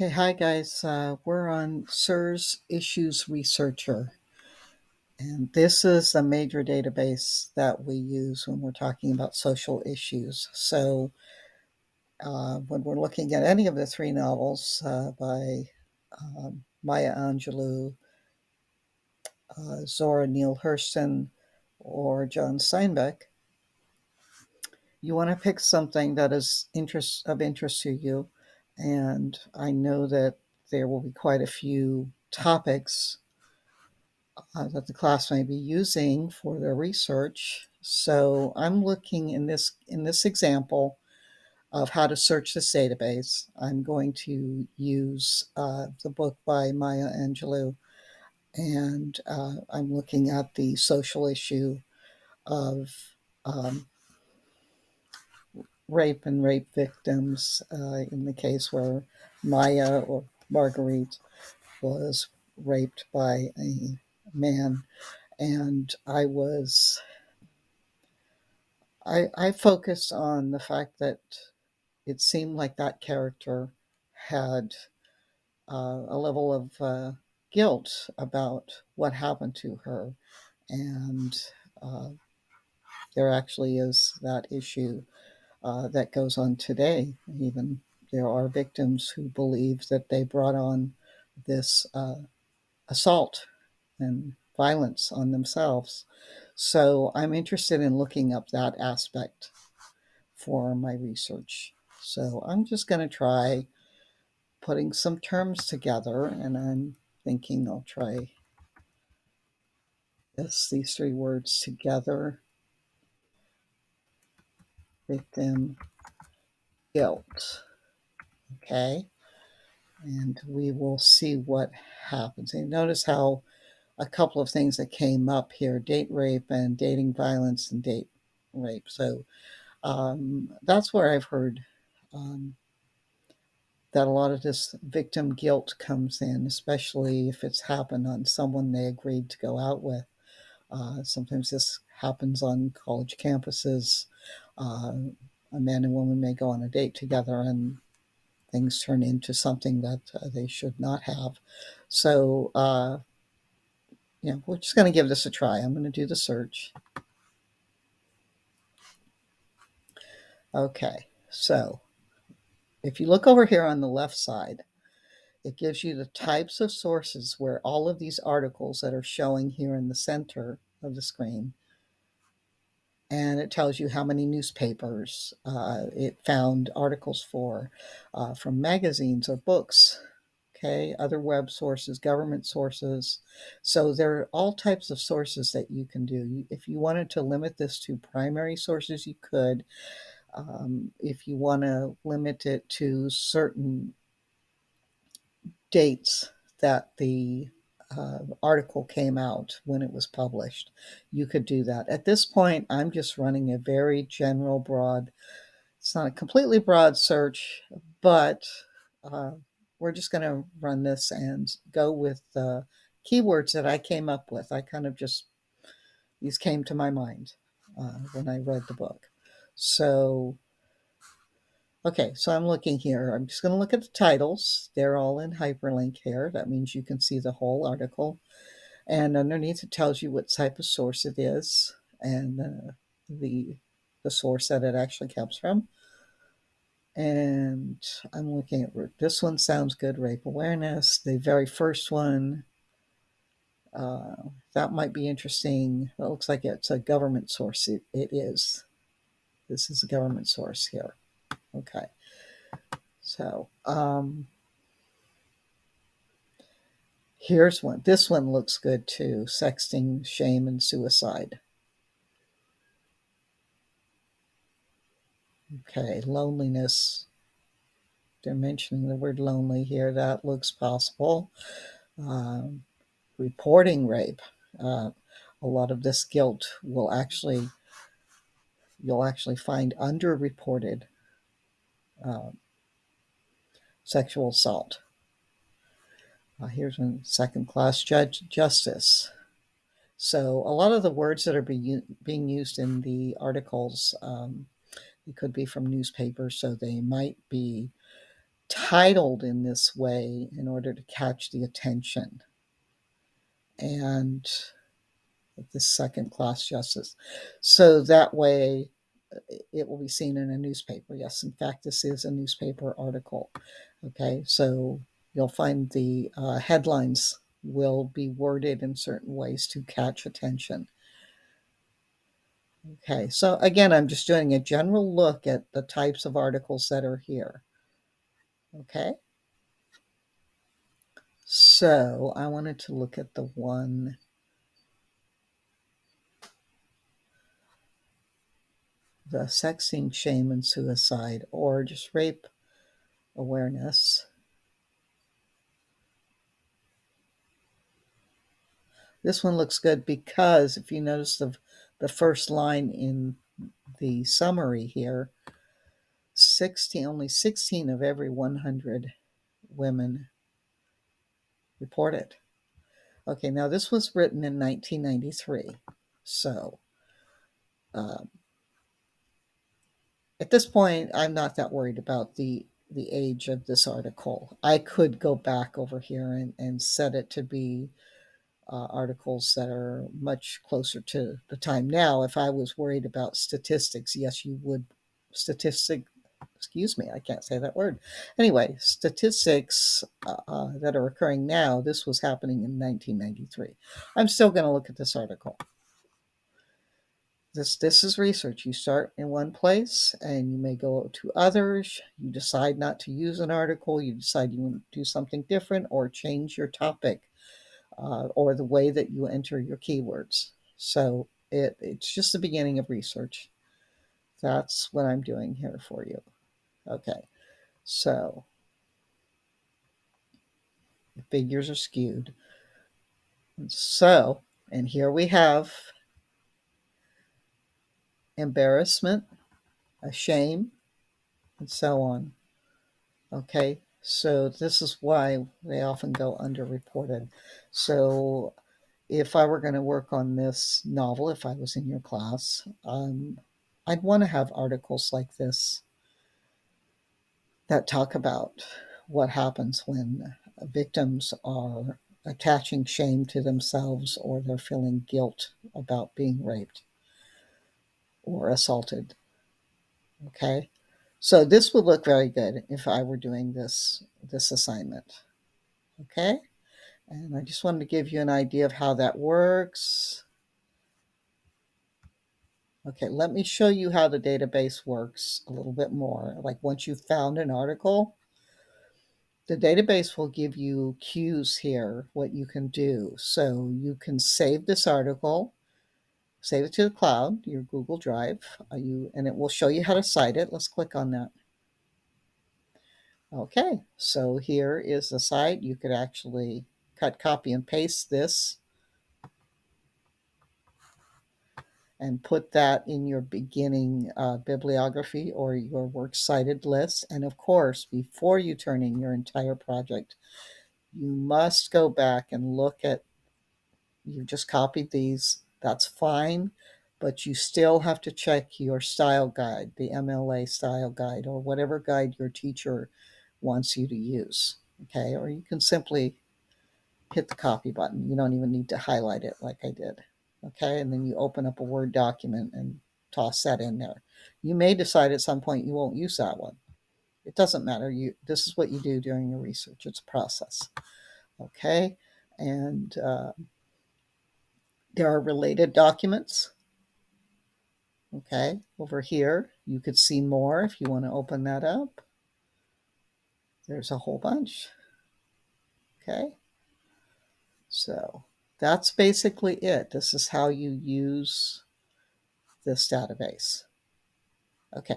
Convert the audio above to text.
Okay, hi guys. We're on SIRS Issues Researcher, and this is a major database that we use when we're talking about social issues. So, when we're looking at any of the three novels by Maya Angelou, Zora Neale Hurston, or John Steinbeck, you want to pick something that is of interest to you. And I know that there will be quite a few topics that the class may be using for their research. So I'm looking in this example of how to search this database. I'm going to use the book by Maya Angelou, and I'm looking at the social issue of um, rape and rape victims in the case where Maya or Marguerite was raped by a man. And I focused on the fact that it seemed like that character had a level of guilt about what happened to her. And uh, there actually is that issue that goes on today. Even there are victims who believe that they brought on this assault and violence on themselves. So I'm interested in looking up that aspect for my research. So I'm just going to try putting some terms together, and I'm thinking I'll try these three words together: victim, guilt. Okay, and we will see what happens. And notice how a couple of things that came up here: date rape and dating violence and date rape. So that's where I've heard um, that a lot of this victim guilt comes in, especially if it's happened on someone they agreed to go out with. Sometimes this happens on college campuses. A man and woman may go on a date together and things turn into something that they should not have. So, we're just going to give this a try. I'm going to do the search. Okay, so if you look over here on the left side, it gives you the types of sources where all of these articles that are showing here in the center of the screen, and it tells you how many newspapers it found articles for, from magazines or books, okay, other web sources, government sources. So there are all types of sources that you can do. If you wanted to limit this to primary sources, you could. If you want to limit it to certain dates that the article came out when it was published, you could do that. At this point, I'm just running a very general, broad, it's not a completely broad search, but uh, we're just going to run this and go with the keywords that I came up with. I kind of just, these came to my mind when I read the book. So okay, so I'm looking here. I'm just going to look at the titles. They're all in hyperlink here. That means you can see the whole article. And underneath it tells you what type of source it is and the the source that it actually comes from. And I'm looking at this one sounds good, rape awareness. The very first one, uh, that might be interesting. It looks like it's a government source. It is. This is a government source here. Okay. So, here's one. This one looks good too: sexting, shame, and suicide. Okay, loneliness. They're mentioning the word lonely here. That looks possible. Um, Reporting rape. Uh, a lot of this guilt you'll actually find underreported uh, sexual assault. Here's one: second class justice. So a lot of the words that are being used in the articles, it could be from newspapers, so they might be titled in this way in order to catch the attention and the second class justice. So that way it will be seen in a newspaper. Yes, in fact, this is a newspaper article. Okay, so you'll find the headlines will be worded in certain ways to catch attention. Okay, so again, I'm just doing a general look at the types of articles that are here. Okay, so I wanted to look at the one, the sexting, shame, and suicide, or just rape awareness. This one looks good because if you notice the first line in the summary here, only 16 of every 100 women report it. Okay, now this was written in 1993. So at this point, I'm not that worried about the age of this article. I could go back over here and set it to be articles that are much closer to the time now. If I was worried about statistics, yes, you would. Excuse me, I can't say that word. Anyway, statistics that are occurring now, this was happening in 1993. I'm still going to look at this article. This is research. You start in one place and you may go to others. You decide not to use an article. You decide you want to do something different or change your topic or the way that you enter your keywords. So it's just the beginning of research. That's what I'm doing here for you. Okay, so the figures are skewed. So, and here we have embarrassment, a shame, and so on. Okay, so this is why they often go underreported. So if I were going to work on this novel, if I was in your class, I'd want to have articles like this that talk about what happens when victims are attaching shame to themselves or they're feeling guilt about being raped or assaulted. Okay, so this would look very good if I were doing this assignment. Okay, and I just wanted to give you an idea of how that works. Okay, let me show you how the database works a little bit more. Like once you've found an article, the database will give you cues here, what you can do. So you can save this article, save it to the cloud, your Google Drive, and it will show you how to cite it. Let's click on that. Okay, so here is the site. You could actually cut, copy, and paste this and put that in your beginning bibliography or your works cited list. And of course, before you turn in your entire project, you must go back and look at, you just copied these, that's fine, but you still have to check your style guide, the MLA style guide, or whatever guide your teacher wants you to use. Okay, or you can simply hit the copy button. You don't even need to highlight it like I did. Okay, and then you open up a Word document and toss that in there. You may decide at some point you won't use that one. It doesn't matter. This is what you do during your research. It's a process. Okay, and there are related documents. Okay, over here you could see more if you want to open that up. There's a whole bunch. Okay, so that's basically it. This is how you use this database. Okay.